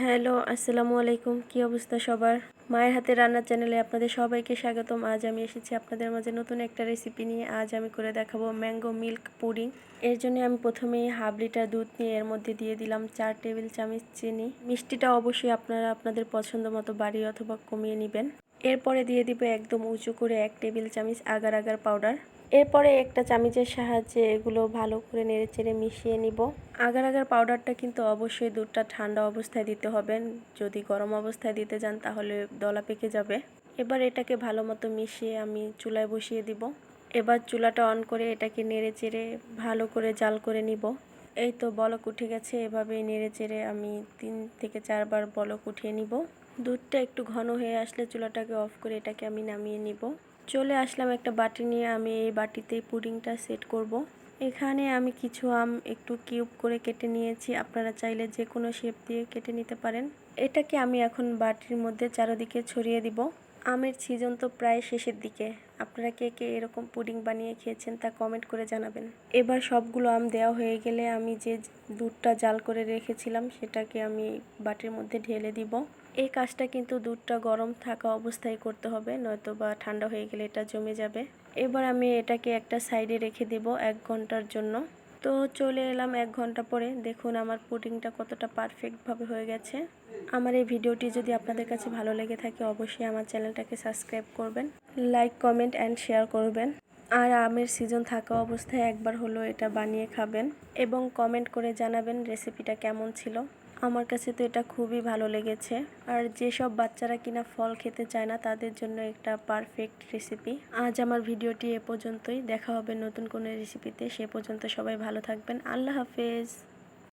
Hello, আসসালামু আলাইকুম। কি অবস্থা সবার? মায়ের হাতে রান্নার চ্যানেলে আপনাদের সবাইকে স্বাগতম। আজ আমি এসেছি আপনাদের মাঝে নতুন একটা রেসিপি নিয়ে। আজ আমি করে দেখাবো ম্যাঙ্গো মিল্ক পুডিং। এর জন্য আমি প্রথমেই হাফ লিটার দুধ নিয়ে এর মধ্যে দিয়ে দিলাম 4 টেবিল চামচ চিনি। মিষ্টিটা অবশ্যই আপনারা আপনাদের পছন্দ মতো বাড়িয়ে অথবা কমিয়ে নেবেন। এরপরে দিয়ে দিব একদম উঁচু করে 1 টেবিল চামচ আগার আগার পাউডার। এরপরে একটা চামচের সাহায্যে এগুলো ভালো করে নেড়েচেড়ে মিশিয়ে নিব। আগার আগার পাউডারটা কিন্তু অবশ্যই দুধটা ঠান্ডা অবস্থায় দিতে হবে। যদি গরম অবস্থায় দিতে যান তাহলে দলা পেকে যাবে। এবার এটাকে ভালো মতো মিশিয়ে আমি চুলায় বসিয়ে দিব। এবার চুলাটা অন করে এটাকে নেড়েচেড়ে ভালো করে জাল করে নিব। এই তো বলক উঠে গেছে। এভাবেই নেড়েচেড়ে আমি 3 থেকে 4 বার বলক উঠিয়ে নিব। দুধটা একটু ঘন হয়ে আসলে চুলাটাকে অফ করে এটাকে আমি নামিয়ে নিব। চলে আসলাম একটা বাটি নিয়ে। আমি এই বাটিতেই পুডিংটা সেট করব। এখানে আমি কিছু আম একটু কিউব করে কেটে নিয়েছি। আপনারা চাইলে যে কোনো শেপ দিয়ে কেটে নিতে পারেন। এটাকে আমি এখন বাটির মধ্যে চারদিকে ছড়িয়ে দিব। আমের সিজন তো প্রায় শেষের দিকে। আপনারা কে কে এরকম পুডিং বানিয়ে খেয়েছেন তা কমেন্ট করে জানাবেন। এবার সবগুলো আম দেওয়া হয়ে গেলে আমি যে দুধটা জাল করে রেখেছিলাম সেটাকে আমি বাটির মধ্যে ঢেলে দিব। এই কাজটা কিন্তু দুধটা গরম থাকা অবস্থায় করতে হবে, নয়তো বা ঠান্ডা হয়ে গেলে এটা জমে যাবে। এবার আমি এটাকে একটা সাইডে রেখে দেব 1 ঘন্টার জন্য। তো চলে এলাম 1 ঘন্টা পরে। দেখুন আমার পুডিংটা কতটা পারফেক্টভাবে হয়ে গেছে। আমার এই ভিডিওটি যদি আপনাদের কাছে ভালো লেগে থাকে অবশ্যই আমার চ্যানেলটাকে সাবস্ক্রাইব করবেন, লাইক কমেন্ট অ্যান্ড শেয়ার করবেন। আর আমের সিজন থাকা অবস্থায় একবার হলো এটা বানিয়ে খাবেন এবং কমেন্ট করে জানাবেন রেসিপিটা কেমন ছিল। আমার কাছে তো এটা খুবই ভালো লেগেছে। আর যেসব বাচ্চারা কিনা ফল খেতে চায় না তাদের জন্য একটা পারফেক্ট রেসিপি। আজ আমার ভিডিওটি এ পর্যন্তই। দেখা হবে নতুন কোনো রেসিপিতে। সে পর্যন্ত সবাই ভালো থাকবেন। আল্লাহ হাফেজ।